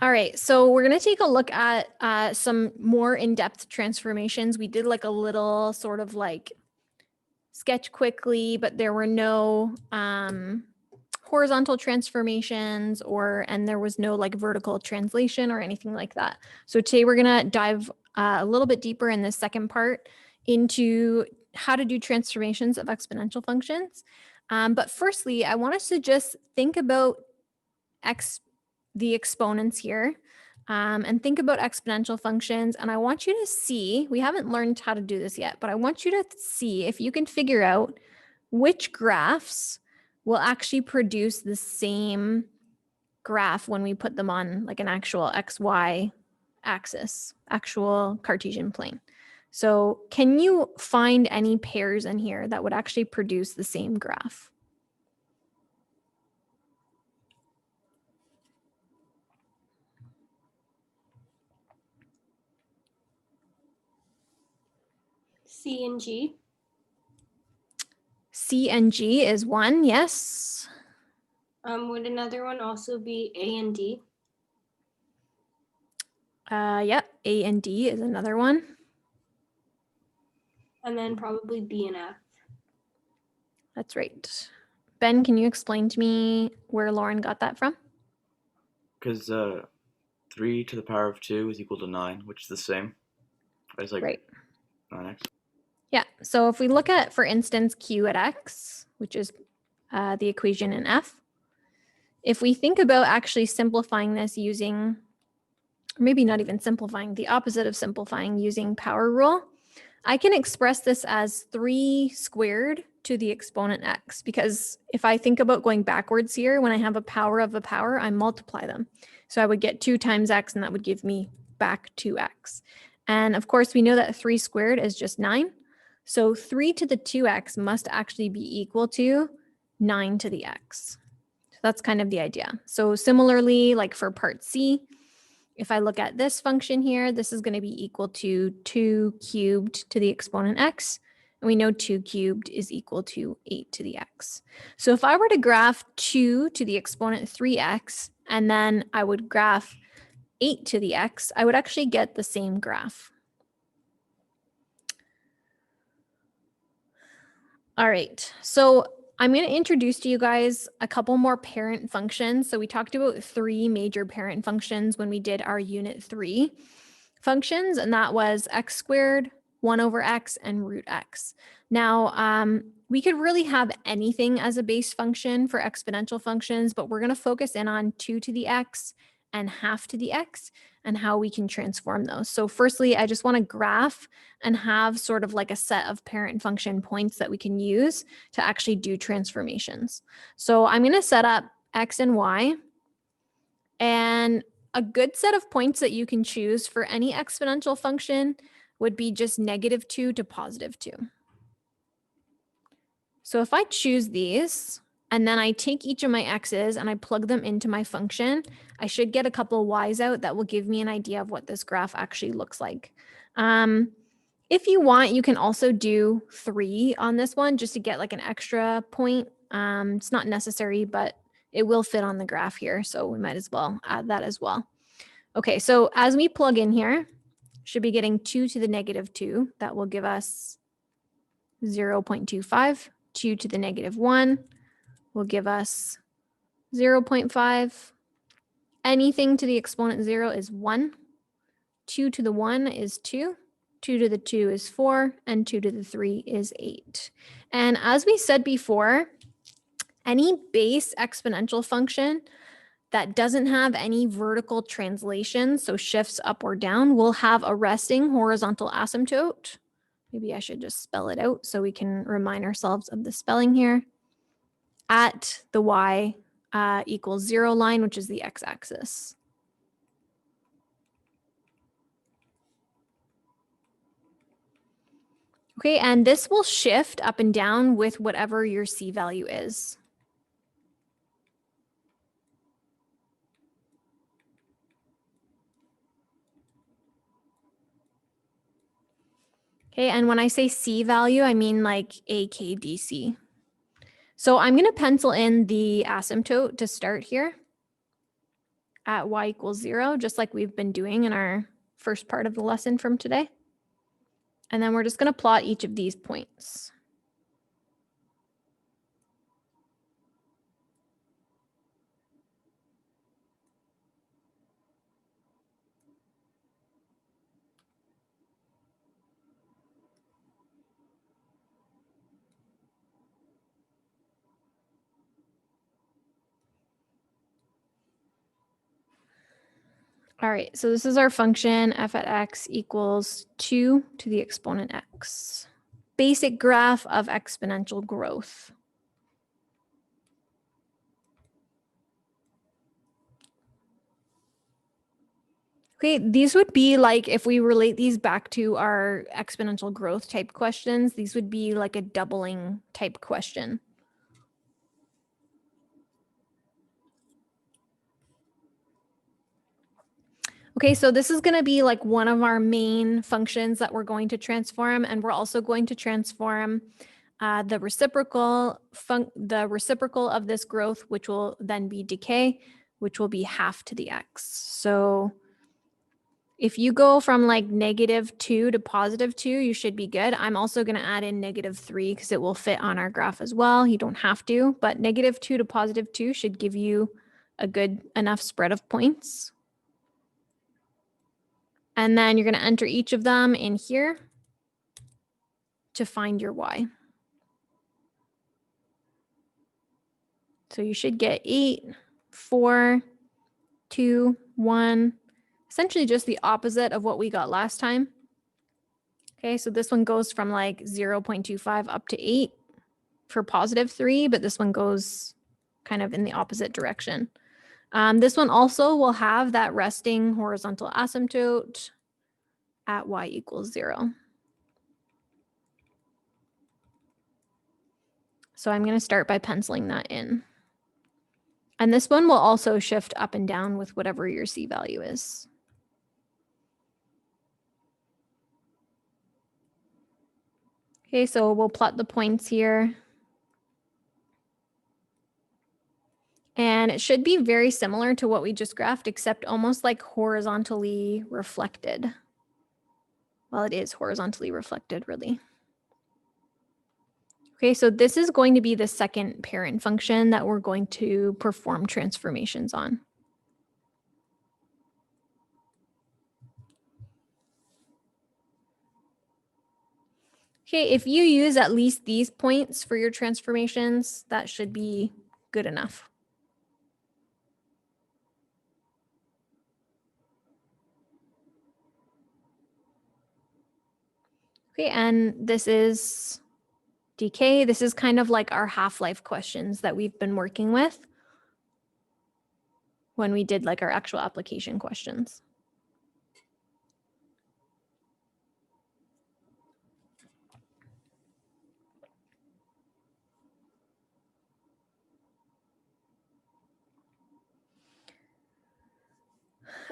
All right, so we're going to take a look at some more in-depth transformations. We did like a little sort of like sketch quickly, but there were no horizontal transformations and there was no like vertical translation or anything like that. So today we're going to dive a little bit deeper in this second part into how to do transformations of exponential functions. But firstly, I want us to just think about the exponents here and think about exponential functions. And I want you to see, we haven't learned how to do this yet, but I want you to see if you can figure out which graphs will actually produce the same graph when we put them on like an actual XY axis, actual Cartesian plane. So can you find any pairs in here that would actually produce the same graph? C and G. C and G is one, yes. Would another one also be A and D? Yep, A and D is another one. And then probably B and F. That's right. Ben, can you explain to me where Lauren got that from? Because 3 to the power of 2 is equal to 9, which is the same as like Right. 9x. Yeah, so if we look at, for instance, Q at X, which is the equation in F, if we think about actually simplifying this using, or maybe not even simplifying, the opposite of simplifying using power rule, I can express this as 3 squared to the exponent x, because if I think about going backwards here, when I have a power of a power, I multiply them. So I would get 2 times x, and that would give me back 2x. And of course, we know that 3 squared is just 9. So 3 to the 2x must actually be equal to 9 to the x. So that's kind of the idea. So similarly, like for part C, if I look at this function here, this is going to be equal to 2 cubed to the exponent x. And we know 2 cubed is equal to 8 to the x. So if I were to graph 2 to the exponent 3x, and then I would graph 8 to the x, I would actually get the same graph. All right, so I'm going to introduce to you guys a couple more parent functions. So we talked about 3 major parent functions when we did our unit 3 functions, and that was x squared, 1 over x, and root x. Now, we could really have anything as a base function for exponential functions, but we're going to focus in on 2 to the x and half to the x and how we can transform those. So firstly, I just want to graph and have sort of like a set of parent function points that we can use to actually do transformations. So I'm going to set up x and y, and a good set of points that you can choose for any exponential function would be just -2 to +2. So if I choose these, and then I take each of my x's and I plug them into my function, I should get a couple of y's out that will give me an idea of what this graph actually looks like. If you want, you can also do 3 on this one just to get like an extra point. It's not necessary, but it will fit on the graph here, so we might as well add that as well. Okay, so as we plug in here, should be getting 2 to the -2. That will give us 0.25. 2 to the -1 will give us 0.5. Anything to the exponent 0 is 1. 2 to the 1 is 2. 2 to the 2 is 4, and 2 to the 3 is 8. And as we said before, any base exponential function that doesn't have any vertical translation, so shifts up or down, will have a resting horizontal asymptote. Maybe I should just spell it out so we can remind ourselves of the spelling here. At the y equals 0 line, which is the x-axis. Okay, and this will shift up and down with whatever your C value is. Okay, and when I say C value, I mean like AKDC. So I'm going to pencil in the asymptote to start here. at y equals 0, just like we've been doing in our first part of the lesson from today. And then we're just going to plot each of these points. All right, so this is our function f at x equals 2 to the exponent x. Basic graph of exponential growth. Okay, these would be like, if we relate these back to our exponential growth type questions, these would be like a doubling type question. Okay, so this is going to be like one of our main functions that we're going to transform, and we're also going to transform the reciprocal of this growth, which will then be decay, which will be half to the x. So if you go from like -2 to +2, you should be good. I'm also going to add in -3 because it will fit on our graph as well. You don't have to, but -2 to +2 should give you a good enough spread of points. And then you're going to enter each of them in here to find your y. So you should get 8, 4, 2, 1, essentially just the opposite of what we got last time. Okay, so this one goes from like 0.25 up to 8 for +3, but this one goes kind of in the opposite direction. This one also will have that resting horizontal asymptote at y equals 0. So I'm going to start by penciling that in. And this one will also shift up and down with whatever your C value is. Okay, so we'll plot the points here. And it should be very similar to what we just graphed, except almost like horizontally reflected. Well, it is horizontally reflected, really. Okay, so this is going to be the second parent function that we're going to perform transformations on. Okay, if you use at least these points for your transformations, that should be good enough. Okay, and this is decay. This is kind of like our half-life questions that we've been working with when we did like our actual application questions.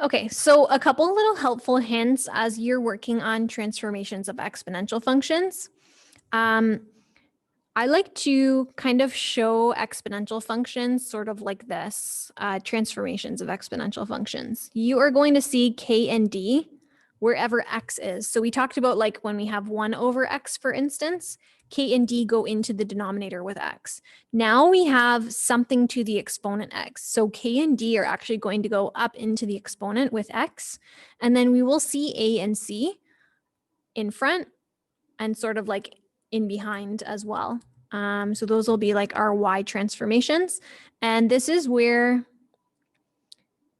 Okay, so a couple little helpful hints as you're working on transformations of exponential functions. I like to kind of show exponential functions sort of like this, transformations of exponential functions. You are going to see k and d wherever x is. So we talked about like when we have 1 over x, for instance, k and d go into the denominator with x. Now we have something to the exponent x. So k and d are actually going to go up into the exponent with x. And then we will see a and c in front and sort of like in behind as well. So those will be like our y transformations. And this is where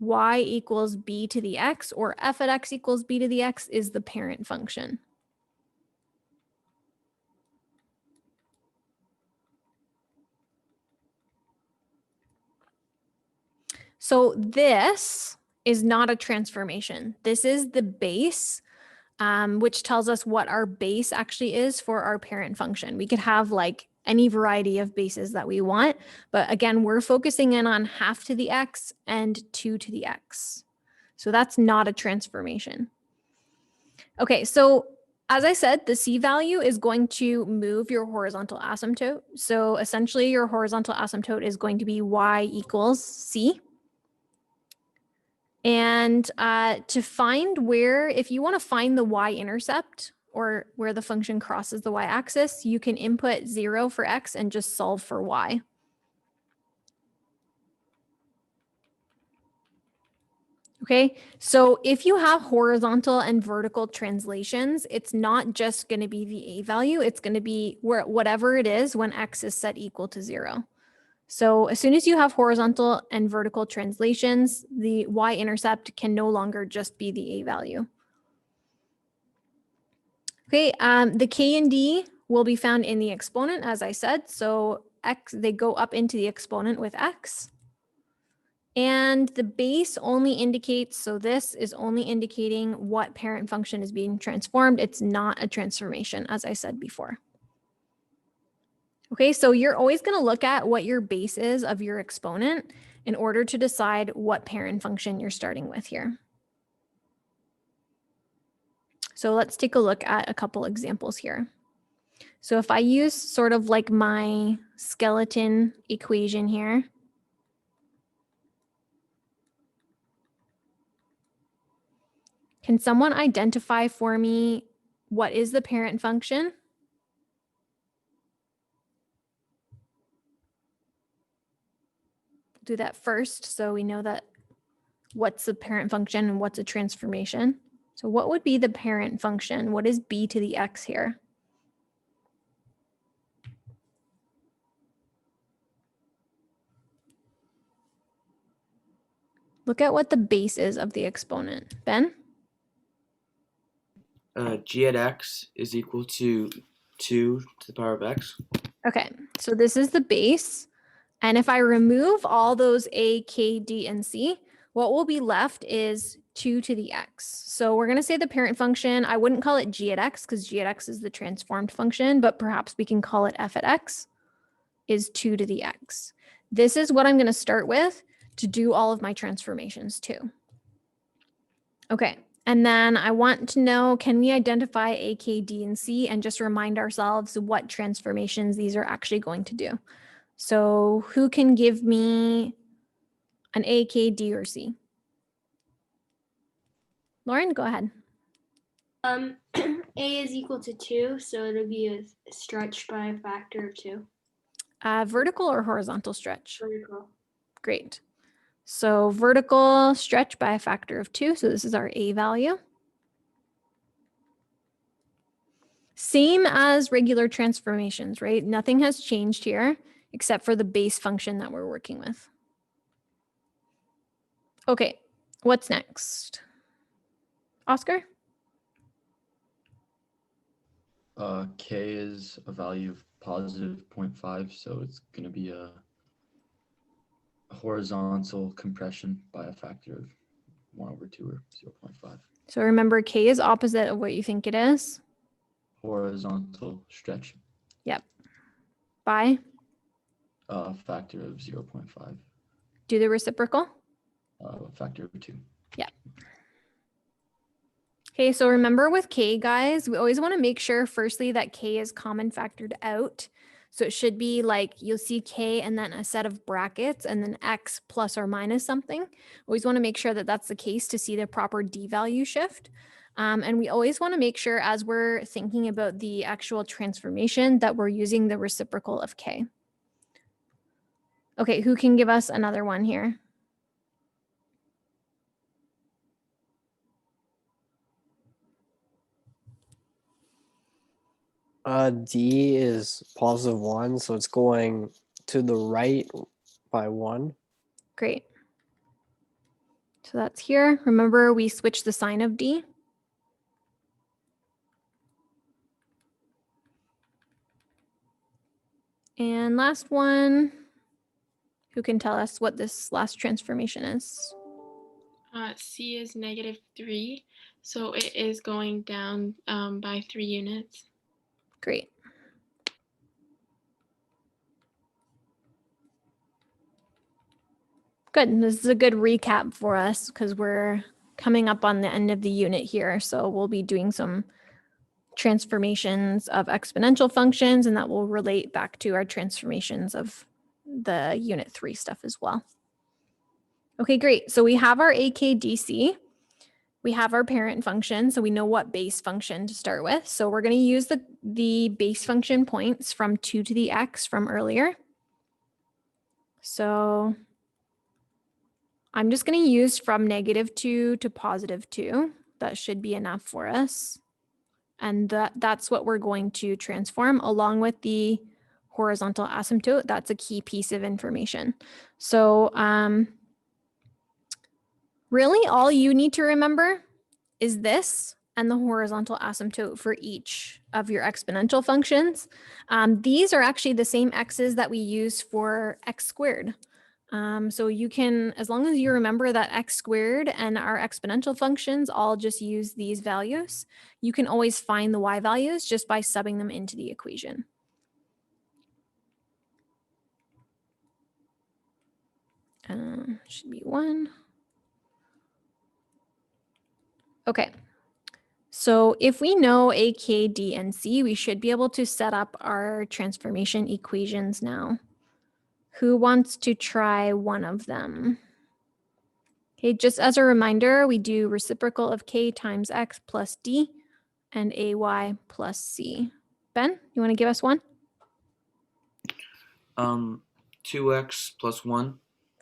y equals b to the x, or f at x equals b to the x, is the parent function. So this is not a transformation. This is the base, which tells us what our base actually is for our parent function. We could have like any variety of bases that we want, but again, we're focusing in on half to the x and 2 to the x. So that's not a transformation. Okay, so as I said, the C value is going to move your horizontal asymptote. So essentially your horizontal asymptote is going to be y equals C. And to find where, if you want to find the y-intercept or where the function crosses the y-axis, you can input 0 for x and just solve for y. Okay, so if you have horizontal and vertical translations, it's not just going to be the a value, it's going to be whatever it is when x is set equal to 0. So as soon as you have horizontal and vertical translations, the y-intercept can no longer just be the a value. Okay, the k and d will be found in the exponent, as I said. So x, they go up into the exponent with x. And the base only indicates, so this is only indicating what parent function is being transformed. It's not a transformation, as I said before. Okay, so you're always going to look at what your base is of your exponent in order to decide what parent function you're starting with here. So let's take a look at a couple examples here. So if I use sort of like my skeleton equation here, can someone identify for me what is the parent function? Do that first so we know that what's the parent function and what's a transformation. So what would be the parent function? What is b to the x here? Look at what the base is of the exponent. Ben? G at x is equal to 2 to the power of x. Okay, so this is the base. And if I remove all those a, k, d, and c, what will be left is 2 to the x. So we're going to say the parent function, I wouldn't call it g at x because g at x is the transformed function, but perhaps we can call it f at x is 2 to the x. This is what I'm going to start with to do all of my transformations too. Okay, and then I want to know, can we identify a, k, d, and c and just remind ourselves what transformations these are actually going to do? So who can give me an A, K, D, or C? Lauren, go ahead. A is equal to 2, so it'll be a stretch by a factor of 2. Vertical or horizontal stretch? Vertical. Great. So vertical stretch by a factor of 2. So this is our A value. Same as regular transformations, right? Nothing has changed here except for the base function that we're working with. Okay, what's next? Oscar? K is a value of positive 0.5, so it's going to be a horizontal compression by a factor of 1 over 2 or 0.5. So remember, K is opposite of what you think it is. Horizontal stretch. Yep. By? A factor of 0.5. Do the reciprocal? A factor of 2. Yeah. Okay, so remember with K, guys, we always want to make sure firstly that K is common factored out. So it should be like you'll see K and then a set of brackets and then X plus or minus something. Always want to make sure that that's the case to see the proper D value shift. And we always want to make sure as we're thinking about the actual transformation that we're using the reciprocal of K. Okay, who can give us another one here? D is positive 1, so it's going to the right by 1. Great. So that's here. Remember, we switched the sign of D. And last one, who can tell us what this last transformation is? C is -3, so it is going down by 3 units. Great. Good. This is a good recap for us because we're coming up on the end of the unit here. So we'll be doing some transformations of exponential functions, and that will relate back to our transformations of the unit 3 stuff as well. Okay, great. So we have our AKDC. We have our parent function, so we know what base function to start with. So we're going to use the base function points from 2 to the x from earlier. So I'm just going to use from -2 to +2. That should be enough for us. And that's what we're going to transform along with the horizontal asymptote. That's a key piece of information. So really all you need to remember is this and the horizontal asymptote for each of your exponential functions. These are actually the same x's that we use for x squared. So you can, as long as you remember that x squared and our exponential functions all just use these values, you can always find the y values just by subbing them into the equation. Should be 1. Okay. So if we know A, K, D, and C, we should be able to set up our transformation equations now. Who wants to try one of them? Okay, just as a reminder, we do reciprocal of K times X plus D and AY plus C. Ben, you want to give us one? 2x plus 1.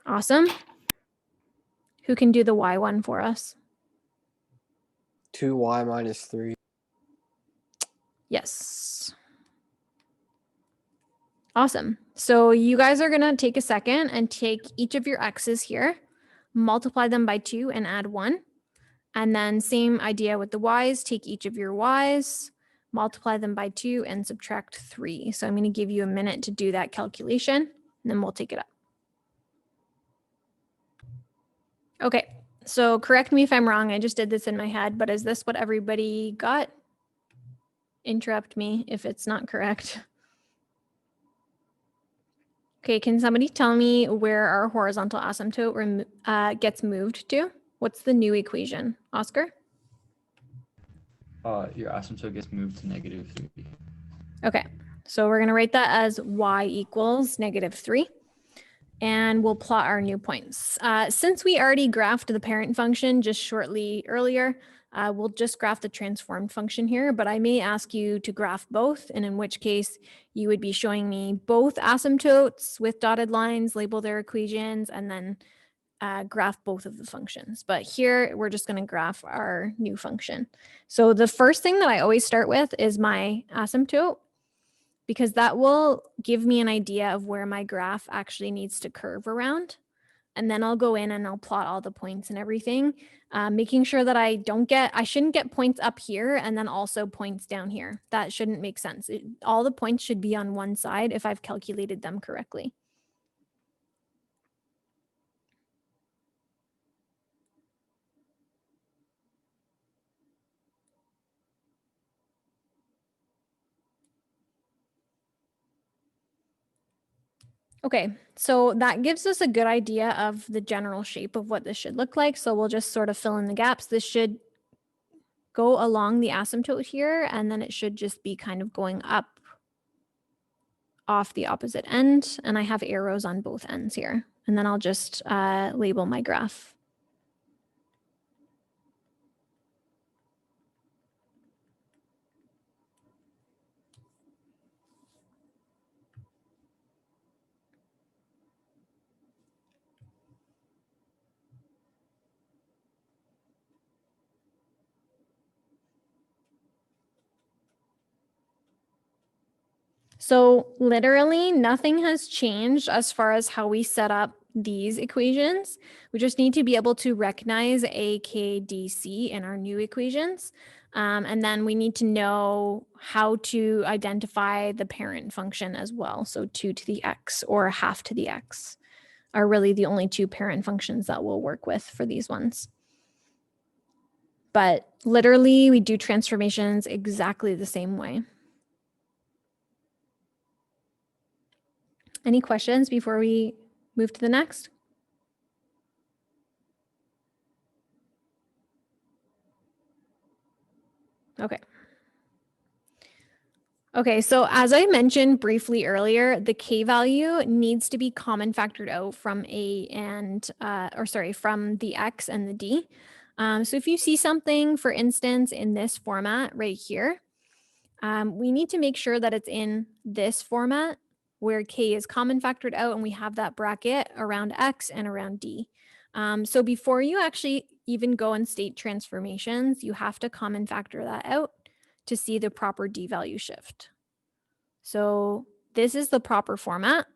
Awesome. Who can do the Y one for us? 2y minus 3. Yes. Awesome. So you guys are going to take a second and take each of your x's here, multiply them by 2 and add 1. And then same idea with the y's, take each of your y's, multiply them by 2 and subtract 3. So I'm going to give you a minute to do that calculation, and then we'll take it up. Okay, so correct me if I'm wrong. I just did this in my head, but is this what everybody got? Interrupt me if it's not correct. Okay, can somebody tell me where our horizontal asymptote gets moved to? What's the new equation? Oscar? Your asymptote gets moved to -3. Okay, so we're going to write that as y equals -3. And we'll plot our new points. Since we already graphed the parent function just shortly earlier, we'll just graph the transformed function here, but I may ask you to graph both, and in which case you would be showing me both asymptotes with dotted lines, label their equations, and then graph both of the functions. But here we're just going to graph our new function. So the first thing that I always start with is my asymptote, because that will give me an idea of where my graph actually needs to curve around. And then I'll go in and I'll plot all the points and everything, making sure that I shouldn't get points up here and then also points down here. That shouldn't make sense. All the points should be on one side if I've calculated them correctly. Okay, so that gives us a good idea of the general shape of what this should look like. So we'll just sort of fill in the gaps. This should go along the asymptote here, and then it should just be kind of going up off the opposite end. And I have arrows on both ends here. And then I'll just label my graph. So literally nothing has changed as far as how we set up these equations. We just need to be able to recognize A, K, D, C in our new equations. And then we need to know how to identify the parent function as well. So 2 to the x or half to the x are really the only two parent functions that we'll work with for these ones. But literally we do transformations exactly the same way. Any questions before we move to the next? Okay. Okay, so as I mentioned briefly earlier, the k value needs to be common factored out from from the x and the d. So if you see something, for instance, in this format right here, we need to make sure that it's in this format where k is common factored out and we have that bracket around x and around d. So before you actually even go and state transformations, you have to common factor that out to see the proper d value shift. So this is the proper format.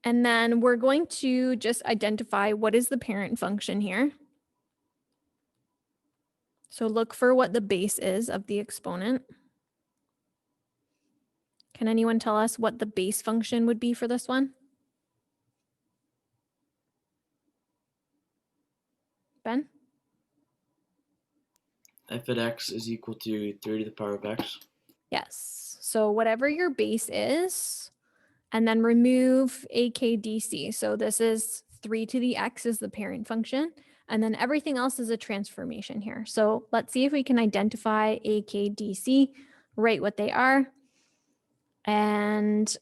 And then we're going to just identify what is the parent function here. So look for what the base is of the exponent. Can anyone tell us what the base function would be for this one? Ben? F at x is equal to 3 to the power of x. Yes. So whatever your base is, and then remove AKDC. So this is 3 to the x is the parent function, and then everything else is a transformation here. So let's see if we can identify AKDC, write what they are. And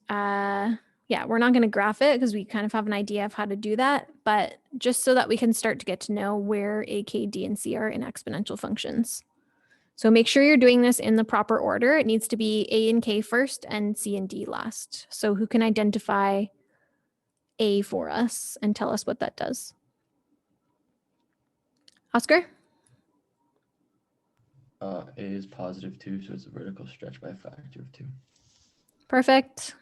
yeah, we're not going to graph it because we kind of have an idea of how to do that, but just so that we can start to get to know where A, K, D, and C are in exponential functions. So make sure you're doing this in the proper order. It needs to be A and K first and C and D last. So who can identify A for us and tell us what that does? Oscar? A is positive 2, so it's a vertical stretch by a factor of 2. Perfect.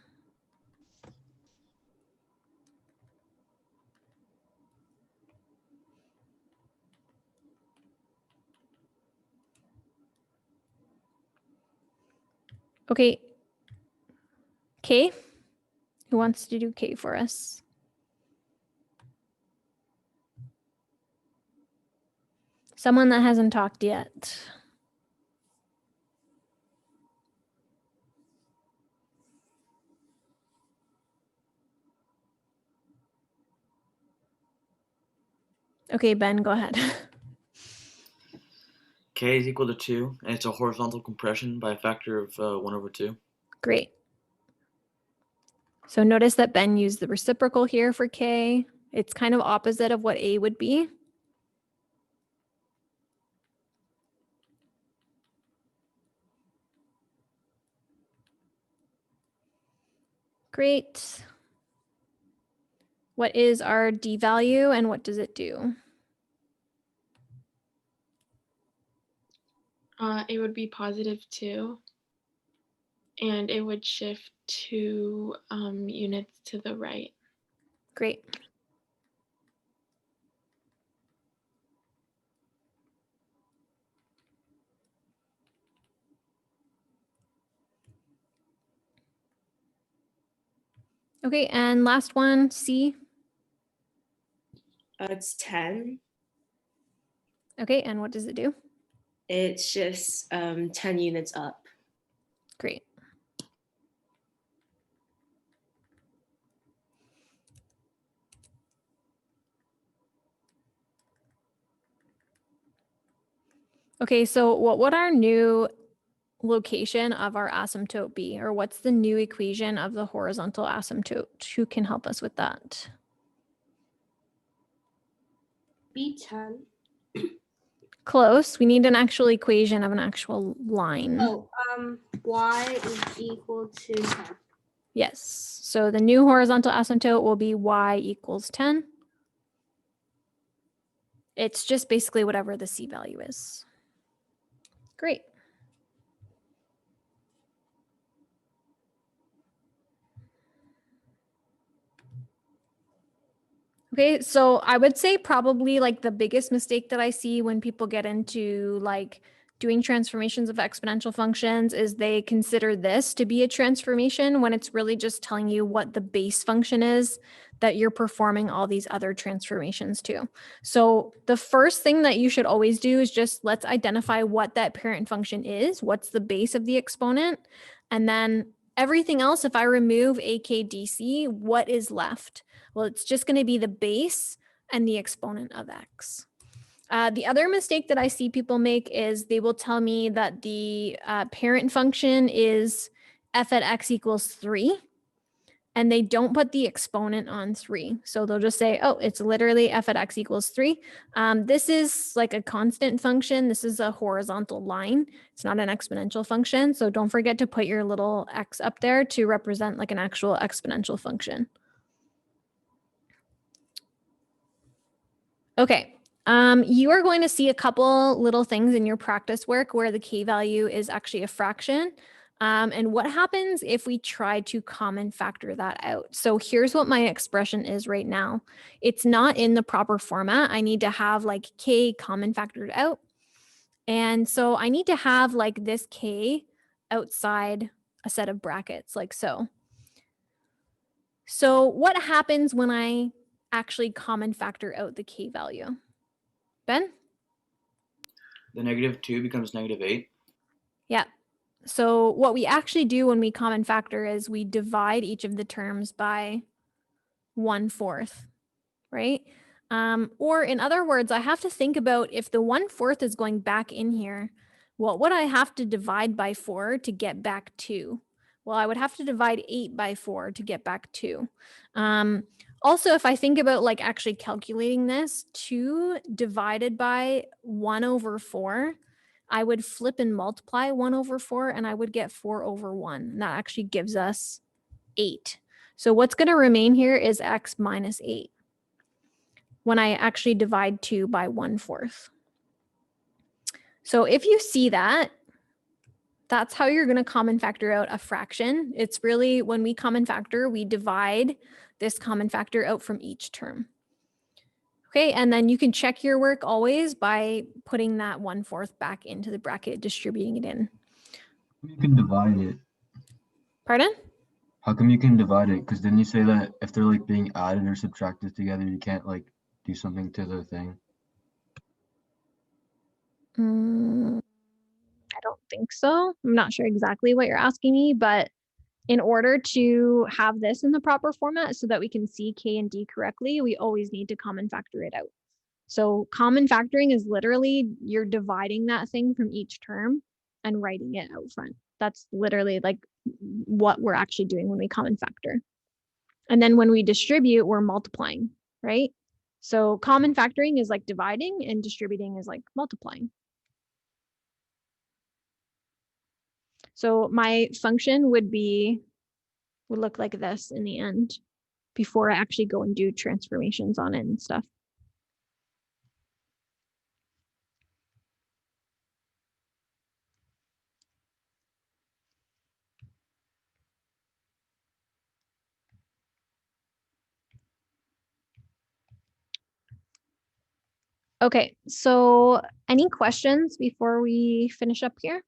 Okay. K? Who wants to do K for us? Someone that hasn't talked yet. Okay, Ben, go ahead. K is equal to 2, and it's a horizontal compression by a factor of 1 over 2. Great. So notice that Ben used the reciprocal here for K. It's kind of opposite of what A would be. Great. What is our D value and what does it do? It would be positive 2, and it would shift 2 units to the right. Great. Okay, and last one, C. It's 10. Okay, and what does it do? It shifts 10 units up. Great. Okay, so what would our new location of our asymptote be? Or what's the new equation of the horizontal asymptote? Who can help us with that? B10. Close. We need an actual equation of an actual line. Oh, y is equal to 10. Yes. So the new horizontal asymptote will be y equals 10. It's just basically whatever the C value is. Great. Okay, so I would say probably like the biggest mistake that I see when people get into like doing transformations of exponential functions is they consider this to be a transformation when it's really just telling you what the base function is that you're performing all these other transformations to. So the first thing that you should always do is just let's identify what that parent function is, what's the base of the exponent, and then everything else, if I remove AKDC, what is left? Well, it's just going to be the base and the exponent of x. The other mistake that I see people make is they will tell me that the parent function is f at x equals 3, and they don't put the exponent on 3. So they'll just say, oh, it's literally f at x equals 3. This is like a constant function. This is a horizontal line. It's not an exponential function. So don't forget to put your little x up there to represent like an actual exponential function. Okay. You are going to see a couple little things in your practice work where the k value is actually a fraction. And what happens if we try to common factor that out? So here's what my expression is right now. It's not in the proper format. I need to have like k common factored out. And so I need to have like this k outside a set of brackets like so. So what happens when I actually common factor out the k value? Ben? The -2 becomes -8. Yeah. So what we actually do when we common factor is we divide each of the terms by 1/4, right? Or in other words, I have to think about if the 1/4 is going back in here, what would I have to divide by 4 to get back 2? Well, I would have to divide 8 by 4 to get back 2. Also, if I think about like actually calculating this, 2 divided by 1/4, I would flip and multiply 1/4 and I would get 4/1. And that actually gives us 8. So what's going to remain here is x minus 8 when I actually divide 2 by 1/4. So if you see that, that's how you're going to common factor out a fraction. It's really when we common factor, we divide this common factor out from each term. Okay, and then you can check your work always by putting that 1/4 back into the bracket, distributing it in. You can divide it. Pardon? How come you can divide it? Because then you say that if they're like being added or subtracted together, you can't like do something to the thing. I don't think so. I'm not sure exactly what you're asking me, but in order to have this in the proper format so that we can see k and d correctly, we always need to common factor it out. So common factoring is literally you're dividing that thing from each term and writing it out front. That's literally like what we're actually doing when we common factor. And then when we distribute, we're multiplying, right? So common factoring is like dividing and distributing is like multiplying. So my function would look like this in the end before I actually go and do transformations on it and stuff. Okay, so any questions before we finish up here?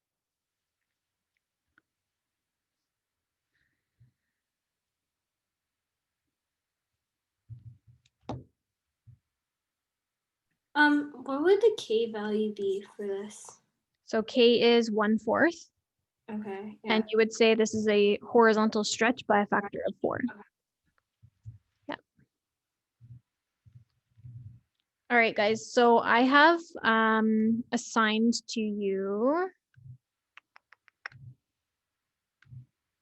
What would the k value be for this? So k is 1/4, Okay. Yeah. and you would say this is a horizontal stretch by a factor of 4. Yeah. All right, guys, so I have assigned to you,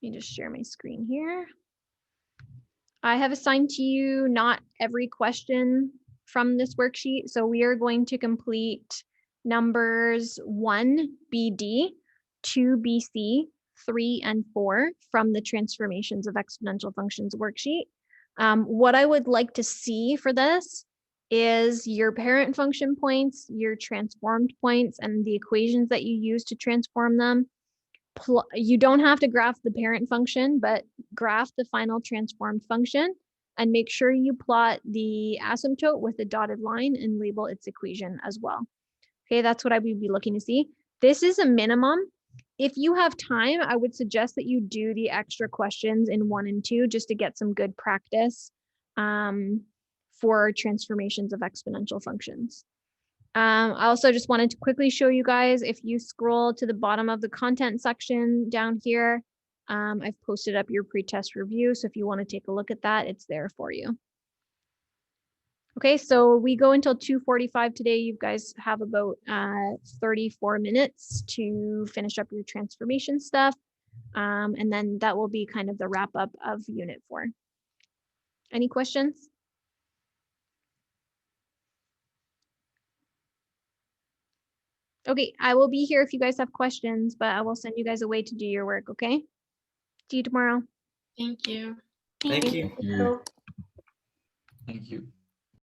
let me just share my screen here. I have assigned to you not every question from this worksheet. So we are going to complete numbers 1BD, 2BC, 3, and 4 from the transformations of exponential functions worksheet. What I would like to see for this is your parent function points, your transformed points, and the equations that you use to transform them. You don't have to graph the parent function, but graph the final transformed function and make sure you plot the asymptote with a dotted line and label its equation as well. Okay, that's what I would be looking to see. This is a minimum. If you have time, I would suggest that you do the extra questions in 1 and 2 just to get some good practice for transformations of exponential functions. I also just wanted to quickly show you guys, if you scroll to the bottom of the content section down here, I've posted up your pretest review. So if you want to take a look at that, it's there for you. Okay, so we go until 2:45 today. You guys have about 34 minutes to finish up your transformation stuff. And then that will be kind of the wrap up of Unit 4. Any questions? Okay, I will be here if you guys have questions, but I will send you guys away to do your work, okay? See you tomorrow. Thank you. Thank you. Yeah. So Thank you.